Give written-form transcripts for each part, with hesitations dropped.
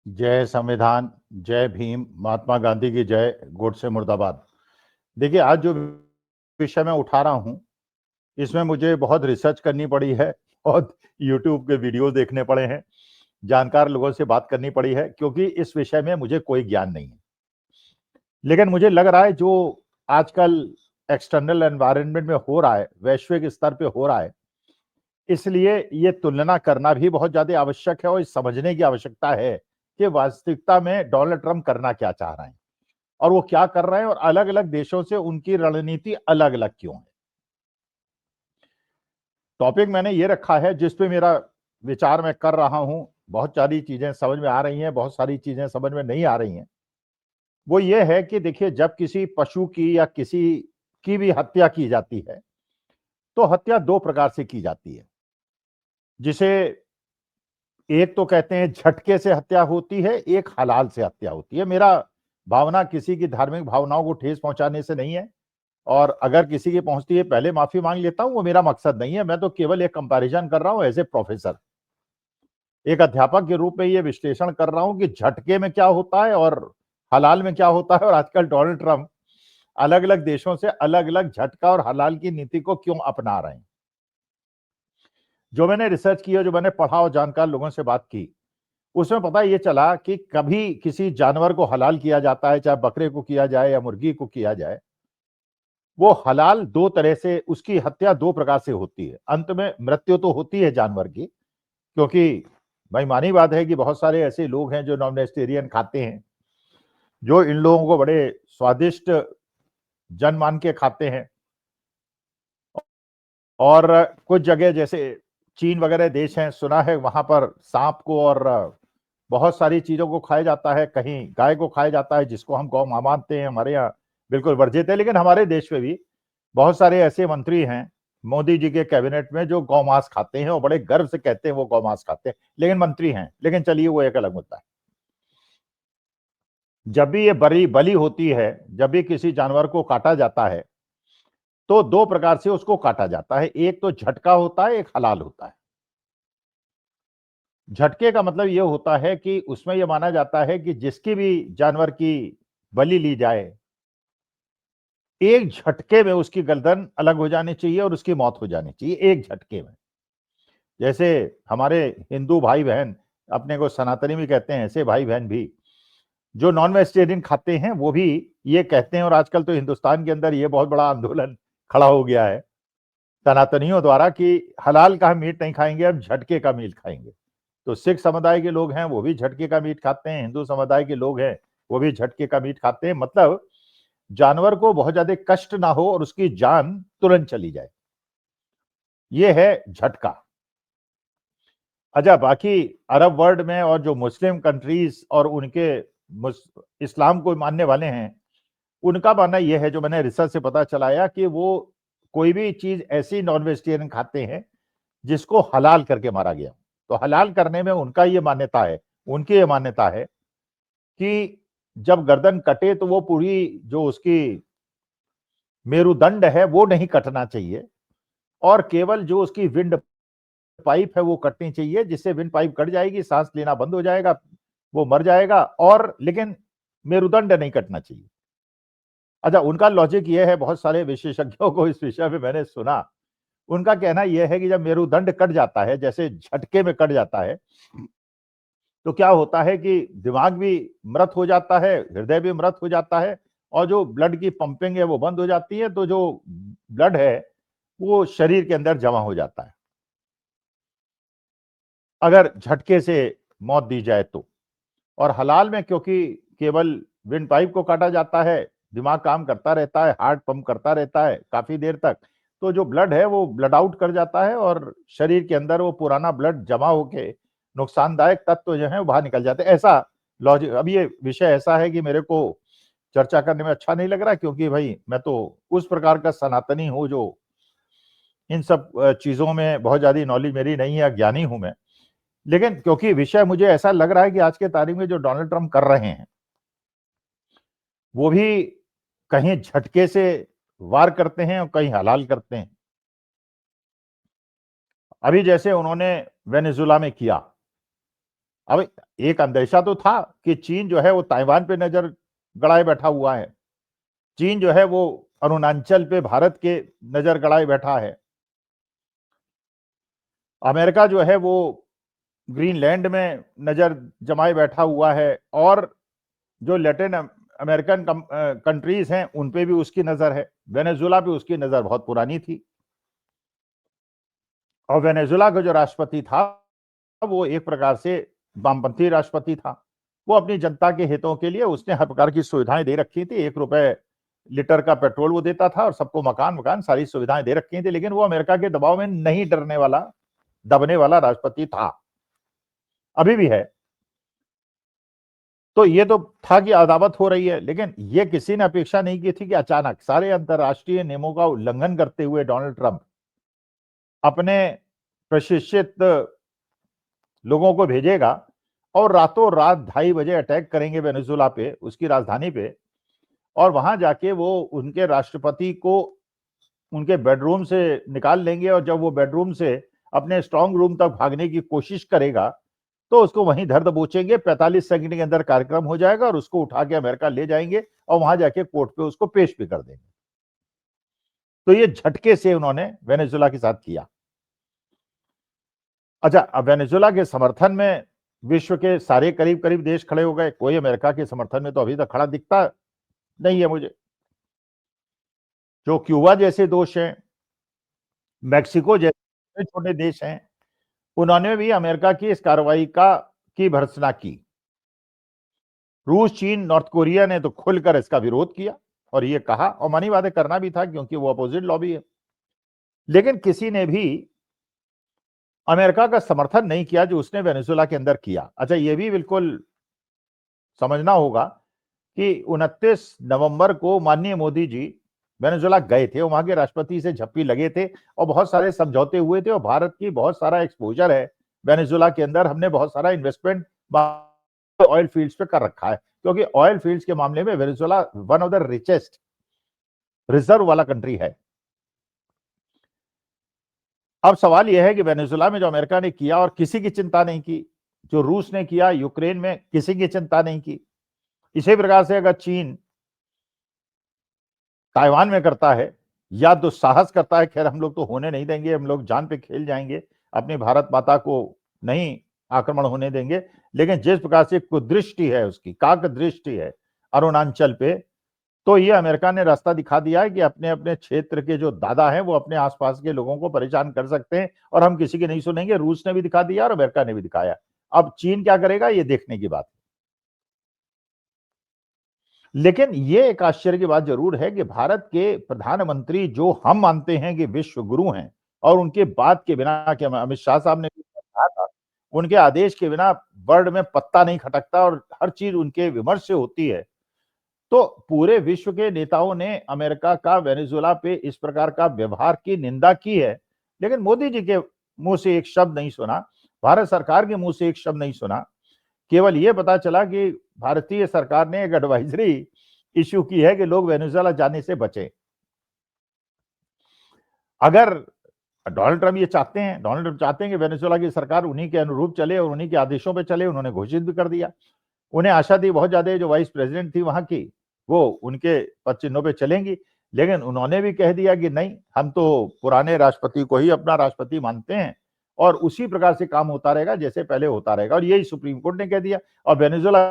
जय संविधान, जय भीम, महात्मा गांधी की जय, गोडसे मुर्दाबाद। देखिए, आज जो विषय मैं उठा रहा हूं, इसमें मुझे बहुत रिसर्च करनी पड़ी है, बहुत यूट्यूब के वीडियो देखने पड़े हैं, जानकार लोगों से बात करनी पड़ी है, क्योंकि इस विषय में मुझे कोई ज्ञान नहीं है। लेकिन मुझे लग रहा है जो आजकल एक्सटर्नल एनवायरनमेंट में हो रहा है, वैश्विक स्तर पे हो रहा है, इसलिए ये तुलना करना भी बहुत ज्यादा आवश्यक है और समझने की आवश्यकता है कि वास्तविकता में डोनाल्ड ट्रंप करना क्या चाह रहे हैं और वो क्या कर रहे हैं और अलग अलग देशों से उनकी रणनीति अलग अलग क्यों है। टॉपिक मैंने ये रखा है जिसपे मेरा विचार मैं कर रहा हूं। बहुत सारी चीजें समझ में आ रही हैं, बहुत सारी चीजें समझ में नहीं आ रही हैं। वो ये है कि देखिए, जब किसी पशु की या किसी की भी हत्या की जाती है तो हत्या दो प्रकार से की जाती है, जिसे एक तो कहते हैं झटके से हत्या होती है, एक हलाल से हत्या होती है। मेरा भावना किसी की धार्मिक भावनाओं को ठेस पहुंचाने से नहीं है, और अगर किसी की पहुंचती है पहले माफी मांग लेता हूं, वो मेरा मकसद नहीं है। मैं तो केवल एक कंपैरिजन कर रहा हूं एज ए प्रोफेसर, एक अध्यापक के रूप में ये विश्लेषण कर रहा हूं कि झटके में क्या होता है और हलाल में क्या होता है, और आजकल डोनाल्ड ट्रंप अलग अलग देशों से अलग अलग झटका और हलाल की नीति को क्यों अपना रहे हैं। जो मैंने रिसर्च किया, जो मैंने पढ़ा और जानकार लोगों से बात की, उसमें पता ये चला कि कभी किसी जानवर को हलाल किया जाता है, चाहे बकरे को किया जाए या मुर्गी को किया जाए, वो हलाल दो तरह से, उसकी हत्या दो प्रकार से होती है। अंत में मृत्यु तो होती है जानवर की, क्योंकि भाई मानी बात है कि बहुत सारे ऐसे लोग हैं जो नॉन वेजिटेरियन खाते हैं, जो इन लोगों को बड़े स्वादिष्ट जन मान के खाते हैं। और कुछ जगह जैसे चीन वगैरह देश हैं, सुना है वहां पर सांप को और बहुत सारी चीजों को खाया जाता है, कहीं गाय को खाया जाता है, जिसको हम गौ मां मानते हैं, हमारे यहाँ बिल्कुल वर्जित है। लेकिन हमारे देश में भी बहुत सारे ऐसे मंत्री हैं मोदी जी के कैबिनेट में जो गौमांस खाते हैं और बड़े गर्व से कहते हैं वो गौमांस खाते हैं, लेकिन मंत्री हैं। लेकिन चलिए, वो एक अलग मुद्दा है। जब भी ये बड़ी बलि होती है, जब भी किसी जानवर को काटा जाता है, तो दो प्रकार से उसको काटा जाता है। एक तो झटका होता है, एक हलाल होता है। झटके का मतलब यह होता है कि उसमें यह माना जाता है कि जिसकी भी जानवर की बलि ली जाए, एक झटके में उसकी गर्दन अलग हो जानी चाहिए और उसकी मौत हो जानी चाहिए, एक झटके में। जैसे हमारे हिंदू भाई बहन, अपने को सनातनी भी कहते हैं, ऐसे भाई बहन भी जो नॉन वेजिटेरियन खाते हैं वो भी ये कहते हैं, और आजकल तो हिंदुस्तान के अंदर ये बहुत बड़ा आंदोलन खड़ा हो गया है सनातनियों द्वारा कि हलाल का हम मीट नहीं खाएंगे, अब झटके का मीट खाएंगे। तो सिख समुदाय के लोग हैं वो भी झटके का मीट खाते हैं, हिंदू समुदाय के लोग हैं वो भी झटके का मीट खाते हैं। मतलब जानवर को बहुत ज्यादा कष्ट ना हो और उसकी जान तुरंत चली जाए, ये है झटका। अच्छा, बाकी अरब वर्ल्ड में और जो मुस्लिम कंट्रीज और उनके इस्लाम को मानने वाले हैं, उनका मानना यह है, जो मैंने रिसर्च से पता चलाया, कि वो कोई भी चीज ऐसी नॉन वेजिटेरियन खाते हैं जिसको हलाल करके मारा गया। तो हलाल करने में उनका ये मान्यता है, उनकी ये मान्यता है कि जब गर्दन कटे तो वो पूरी जो उसकी मेरुदंड है वो नहीं कटना चाहिए, और केवल जो उसकी विंड पाइप है वो कटनी चाहिए, जिससे विंड पाइप कट जाएगी, सांस लेना बंद हो जाएगा, वो मर जाएगा, और लेकिन मेरुदंड नहीं कटना चाहिए। अच्छा, उनका लॉजिक ये है, बहुत सारे विशेषज्ञों को इस विषय में मैंने सुना, उनका कहना यह है कि जब मेरुदंड कट जाता है, जैसे झटके में कट जाता है, तो क्या होता है कि दिमाग भी मृत हो जाता है, हृदय भी मृत हो जाता है, और जो ब्लड की पंपिंग है वो बंद हो जाती है, तो जो ब्लड है वो शरीर के अंदर जमा हो जाता है अगर झटके से मौत दी जाए तो। और हलाल में क्योंकि केवल विंड पाइप को काटा जाता है, दिमाग काम करता रहता है, हार्ट पंप करता रहता है काफी देर तक, तो जो ब्लड है वो ब्लड आउट कर जाता है और शरीर के अंदर वो पुराना ब्लड जमा होके नुकसानदायक तत्व जो है वो बाहर निकल जाते हैं, ऐसा लॉजिक। अब ये विषय ऐसा है कि मेरे को चर्चा करने में अच्छा नहीं लग रहा, क्योंकि भाई मैं तो उस प्रकार का सनातनी हूं जो इन सब चीजों में बहुत ज्यादा नॉलेज मेरी नहीं है, ज्ञानी हूं मैं। लेकिन क्योंकि विषय मुझे ऐसा लग रहा है कि आज के तारीख में जो डोनाल्ड ट्रंप कर रहे हैं वो भी कहीं झटके से वार करते हैं और कहीं हलाल करते हैं। अभी जैसे उन्होंने वेनेजुला में किया, अब एक अंदेशा तो था कि चीन जो है वो ताइवान पे नजर गड़ाए बैठा हुआ है, चीन जो है वो अरुणाचल पे भारत के नजर गड़ाए बैठा है, अमेरिका जो है वो ग्रीनलैंड में नजर जमाए बैठा हुआ है, और जो लैटिन अमेरिकन कंट्रीज हैं उन पे भी उसकी नजर है। वेनेजुला पे उसकी नजर बहुत पुरानी थी, और वेनेजुला का जो राष्ट्रपति था वो एक प्रकार से वामपंथी राष्ट्रपति था। वो अपनी जनता के हितों के लिए उसने हर प्रकार की सुविधाएं दे रखी थी, 1 रुपए लीटर का पेट्रोल वो देता था और सबको मकान मकान सारी सुविधाएं दे रखी थी, लेकिन वो अमेरिका के दबाव में नहीं डरने वाला, दबने वाला राष्ट्रपति था, अभी भी है। तो ये तो था कि अदावत हो रही है, लेकिन ये किसी ने अपेक्षा नहीं की थी कि अचानक सारे अंतरराष्ट्रीय नियमों का उल्लंघन करते हुए डोनाल्ड ट्रंप अपने प्रशिक्षित लोगों को भेजेगा और रातों रात 2:30 बजे अटैक करेंगे वेनेजुला पे, उसकी राजधानी पे, और वहां जाके वो उनके राष्ट्रपति को उनके बेडरूम से निकाल लेंगे, और जब वो बेडरूम से अपने स्ट्रांग रूम तक भागने की कोशिश करेगा तो उसको वहीं धर दबोचेंगे, 45 सेकंड के अंदर कार्यक्रम हो जाएगा और उसको उठा के अमेरिका ले जाएंगे और वहां जाके कोर्ट पे उसको पेश भी कर देंगे। तो ये झटके से उन्होंने वेनेजुला के साथ किया। अच्छा, अब वेनेजुला के समर्थन में विश्व के सारे करीब करीब देश खड़े हो गए, कोई अमेरिका के समर्थन में तो अभी तक खड़ा दिखता नहीं है मुझे। जो क्यूबा जैसे देश हैं, मैक्सिको जैसे छोटे देश हैं, उन्होंने भी अमेरिका की इस कार्रवाई की भर्त्सना की। रूस, चीन, नॉर्थ कोरिया ने तो खुलकर इसका विरोध किया और ये कहा, और मनी बातें करना भी था क्योंकि वो अपोजिट लॉबी है, लेकिन किसी ने भी अमेरिका का समर्थन नहीं किया जो उसने वेनेजुला के अंदर किया। अच्छा, ये भी बिल्कुल समझना होगा कि 29 नवंबर को माननीय मोदी जी वेनेजुला गए थे, वहां के राष्ट्रपति से झप्पी लगे थे और बहुत सारे समझौते हुए थे, और भारत की बहुत सारा एक्सपोजर है वेनेजुला के अंदर, हमने बहुत सारा इन्वेस्टमेंट ऑयल फील्ड्स पे कर रखा है, क्योंकि ऑयल फील्ड्स के मामले में Venezuela one of the richest reserve वाला कंट्री है। अब सवाल यह है कि वेनेजुला में जो अमेरिका ने किया और किसी की चिंता नहीं की, जो रूस ने किया यूक्रेन में किसी की चिंता नहीं की, इसी प्रकार से अगर चीन ताइवान में करता है या दुस्साहस करता है, खैर हम लोग तो होने नहीं देंगे, हम लोग जान पे खेल जाएंगे, अपनी भारत माता को नहीं आक्रमण होने देंगे, लेकिन जिस प्रकार से कुदृष्टि है, उसकी काक दृष्टि है अरुणाचल पे, तो ये अमेरिका ने रास्ता दिखा दिया है कि अपने अपने क्षेत्र के जो दादा हैं वो अपने आसपास के लोगों को परेशान कर सकते हैं और हम किसी की नहीं सुनेंगे। रूस ने भी दिखा दिया और अमेरिका ने भी दिखाया, अब चीन क्या करेगा ये देखने की बात है। लेकिन ये एक आश्चर्य की बात जरूर है कि भारत के प्रधानमंत्री, जो हम मानते हैं कि विश्व गुरु हैं, और उनके बात के बिना, कि अमित शाह साहब ने भी कहा था, उनके आदेश के बिना वर्ल्ड में पत्ता नहीं खटकता और हर चीज उनके विमर्श से होती है, तो पूरे विश्व के नेताओं ने अमेरिका का वेनेजुला पे इस प्रकार का व्यवहार की निंदा की है, लेकिन मोदी जी के मुंह से एक शब्द नहीं सुना, भारत सरकार के मुंह से एक शब्द नहीं सुना। केवल ये पता चला कि भारतीय सरकार ने एक एडवाइजरी इश्यू की है कि लोग वेनेजुला जाने से बचें। अगर डोनाल्ड ट्रंप ये चाहते हैं, डोनाल्ड ट्रंप चाहते हैं कि वेनेजुला की सरकार उन्हीं के अनुरूप चले और उन्हीं के आदेशों पे चले, उन्होंने घोषित भी कर दिया। उन्हें आशा थी बहुत ज्यादा, जो वाइस प्रेसिडेंट थी वहां की, वो उनके पद चिन्हों पे चलेंगी, लेकिन उन्होंने भी कह दिया कि नहीं, हम तो पुराने राष्ट्रपति को ही अपना राष्ट्रपति मानते हैं और उसी प्रकार से काम होता रहेगा जैसे पहले होता रहेगा, और यही सुप्रीम कोर्ट ने कह दिया। और वेनेजुला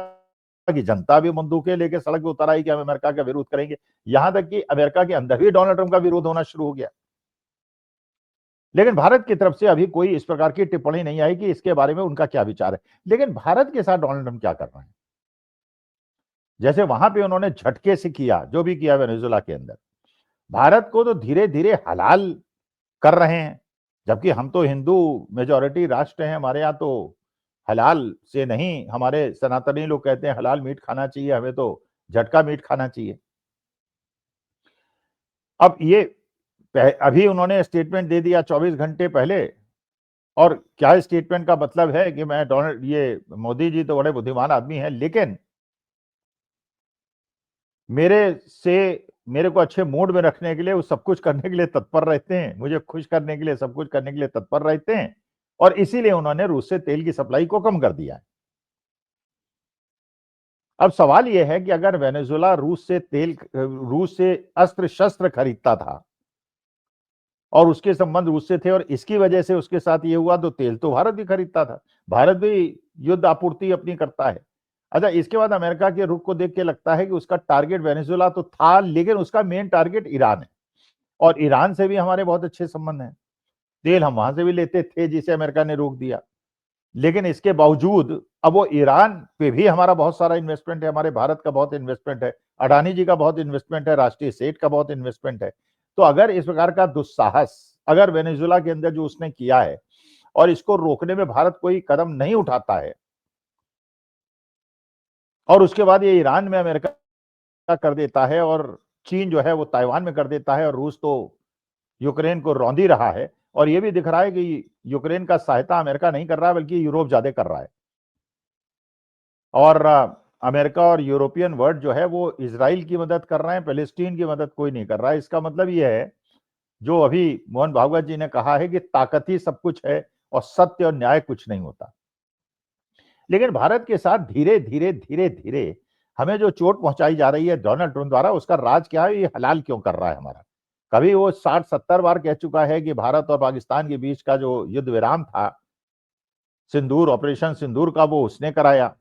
की जनता भी बंदूकें लेकर सड़क पे उतर आई कि हम अमेरिका का विरोध करेंगे, यहां तक कि अमेरिका के अंदर भी डोनाल्ड ट्रंप का विरोध होना शुरू हो गया। लेकिन भारत की तरफ से अभी कोई इस प्रकार की टिप्पणी नहीं आई कि इसके बारे में उनका क्या विचार है। लेकिन भारत के साथ डोनाल्ड ट्रंप क्या कर रहे हैं, जैसे वहां पे उन्होंने झटके से किया जो भी किया वेनेजुला के अंदर, भारत को तो धीरे धीरे हलाल कर रहे हैं, जबकि हम तो हिंदू मेजॉरिटी राष्ट्र हैं, हमारे यहाँ तो हलाल से नहीं, हमारे सनातनी लोग कहते हैं हलाल मीट खाना चाहिए, हमें तो झटका मीट खाना चाहिए। अब ये अभी उन्होंने स्टेटमेंट दे दिया 24 घंटे पहले, और क्या स्टेटमेंट का मतलब है कि मैं डोनाल्ड, ये मोदी जी तो बड़े बुद्धिमान आदमी हैं, लेकिन मेरे को अच्छे मूड में रखने के लिए वो सब कुछ करने के लिए तत्पर रहते हैं, मुझे खुश करने के लिए सब कुछ करने के लिए तत्पर रहते हैं, और इसीलिए उन्होंने रूस से तेल की सप्लाई को कम कर दिया है। अब सवाल यह है कि अगर वेनेजुएला रूस से अस्त्र शस्त्र खरीदता था और उसके संबंध रूस से थे और इसकी वजह से उसके साथ ये हुआ, तो तेल तो भारत भी खरीदता था, भारत भी युद्ध आपूर्ति अपनी करता है। अच्छा, इसके बाद अमेरिका के रुख को देख के लगता है कि उसका टारगेट वेनेजुएला तो था, लेकिन उसका मेन टारगेट ईरान है और ईरान से भी हमारे बहुत अच्छे संबंध हैं, तेल हम वहां से भी लेते थे जिसे अमेरिका ने रोक दिया। लेकिन इसके बावजूद अब वो ईरान पे भी हमारा बहुत सारा इन्वेस्टमेंट है, हमारे भारत का बहुत इन्वेस्टमेंट है, अडानी जी का बहुत इन्वेस्टमेंट है, राष्ट्रीय सेठ का बहुत इन्वेस्टमेंट है। तो अगर इस प्रकार का दुस्साहस अगर वेनेजुएला के अंदर जो उसने किया है और इसको रोकने में भारत कोई कदम नहीं उठाता है और उसके बाद ये ईरान में अमेरिका कर देता है और चीन जो है वो ताइवान में कर देता है और रूस तो यूक्रेन को रौंदी रहा है, और ये भी दिख रहा है कि यूक्रेन का सहायता अमेरिका नहीं कर रहा है बल्कि यूरोप ज्यादा कर रहा है। और अमेरिका और यूरोपियन वर्ल्ड जो है वो इजराइल की मदद कर रहे हैं, पैलेस्टीन की मदद कोई नहीं कर रहा है। इसका मतलब ये है, जो अभी मोहन भागवत जी ने कहा है कि ताकत ही सब कुछ है और सत्य और न्याय कुछ नहीं होता। लेकिन भारत के साथ धीरे धीरे धीरे धीरे हमें जो चोट पहुंचाई जा रही है डोनाल्ड ट्रंप द्वारा, उसका राज क्या है, ये हलाल क्यों कर रहा है हमारा। कभी वो 60-70 बार कह चुका है कि भारत और पाकिस्तान के बीच का जो युद्ध विराम था सिंदूर, ऑपरेशन सिंदूर का, वो उसने कराया।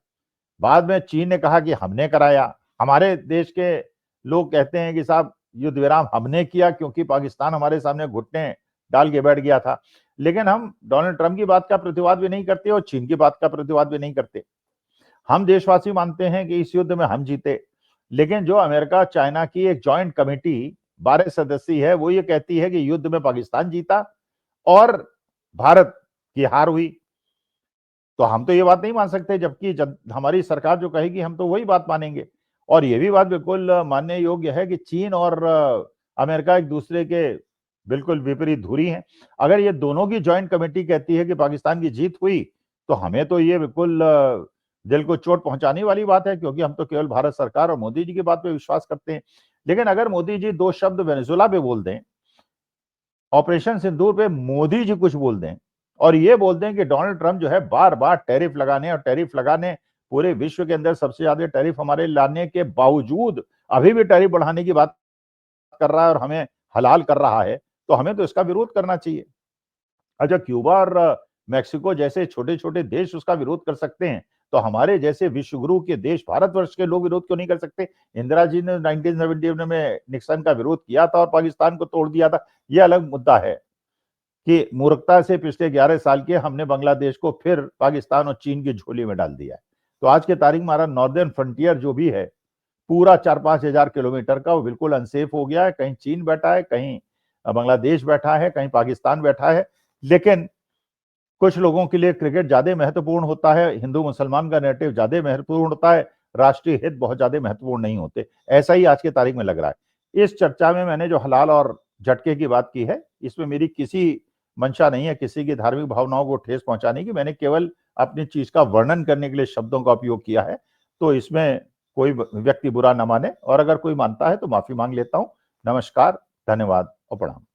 बाद में चीन ने कहा कि हमने कराया। हमारे देश के लोग कहते हैं कि साहब युद्ध विराम हमने किया क्योंकि पाकिस्तान हमारे सामने घुटने डाल के बैठ गया था। लेकिन हम डोनाल्ड ट्रंप की बात का प्रतिवाद भी नहीं करते और चीन की बात का प्रतिवाद भी नहीं करते। हम देशवासी मानते हैं कि इस युद्ध में हम जीते, लेकिन जो अमेरिका चाइना की एक जॉइंट कमेटी 12 सदस्यीय है, वो ये कहती है कि युद्ध में पाकिस्तान जीता और भारत की हार हुई। तो हम तो ये बात नहीं मान सकते, जबकि हमारी सरकार जो कहेगी हम तो वही बात मानेंगे। और ये भी बात बिल्कुल मानने योग्य है कि चीन और अमेरिका एक दूसरे के बिल्कुल विपरीत धुरी हैं। अगर ये दोनों की जॉइंट कमेटी कहती है कि पाकिस्तान की जीत हुई, तो हमें तो ये बिल्कुल दिल को चोट पहुंचाने वाली बात है, क्योंकि हम तो केवल भारत सरकार और मोदी जी की बात पे विश्वास करते हैं। लेकिन अगर मोदी जी 2 शब्द वेनेजुएला पे बोल दें, ऑपरेशन सिंदूर पे मोदी जी कुछ बोल दें और ये बोल दें कि डोनाल्ड ट्रंप जो है बार बार टैरिफ लगाने पूरे विश्व के अंदर सबसे ज्यादा टैरिफ हमारे लाने के बावजूद अभी भी टैरिफ बढ़ाने की बात कर रहा है और हमें हलाल कर रहा है, तो हमें तो इसका विरोध करना चाहिए। अच्छा, क्यूबा और मैक्सिको जैसे छोटे छोटे देश उसका विरोध कर सकते हैं, तो हमारे जैसे विश्वगुरु के देश भारतवर्ष के लोग विरोध क्यों नहीं कर सकते। इंदिरा जी ने 1971 में निक्सन का विरोध किया था और पाकिस्तान को तोड़ दिया था। यह अलग मुद्दा है कि मूर्खता से पिछले 11 साल के हमने बांग्लादेश को फिर पाकिस्तान और चीन की झोली में डाल दिया है। तो आज के तारीख में हमारा नॉर्दर्न फ्रंटियर जो भी है पूरा 4-5 हजार किलोमीटर का, वो बिल्कुल अनसेफ हो गया है। कहीं चीन बैठा है, कहीं बांग्लादेश बैठा है, कहीं पाकिस्तान बैठा है। लेकिन कुछ लोगों के लिए क्रिकेट ज्यादा महत्वपूर्ण होता है, हिंदू मुसलमान का नैरेटिव ज्यादा महत्वपूर्ण होता है, राष्ट्रीय हित बहुत ज्यादा महत्वपूर्ण नहीं होते। ऐसा ही आज के तारीख में लग रहा है। इस चर्चा में मैंने जो हलाल और झटके की बात की है, इसमें मेरी किसी मंशा नहीं है किसी की धार्मिक भावनाओं को ठेस पहुंचाने की। मैंने केवल अपनी चीज का वर्णन करने के लिए शब्दों का उपयोग किया है। तो इसमें कोई व्यक्ति बुरा न माने, और अगर कोई मानता है तो माफी मांग लेता हूं। नमस्कार, धन्यवाद और प्रणाम।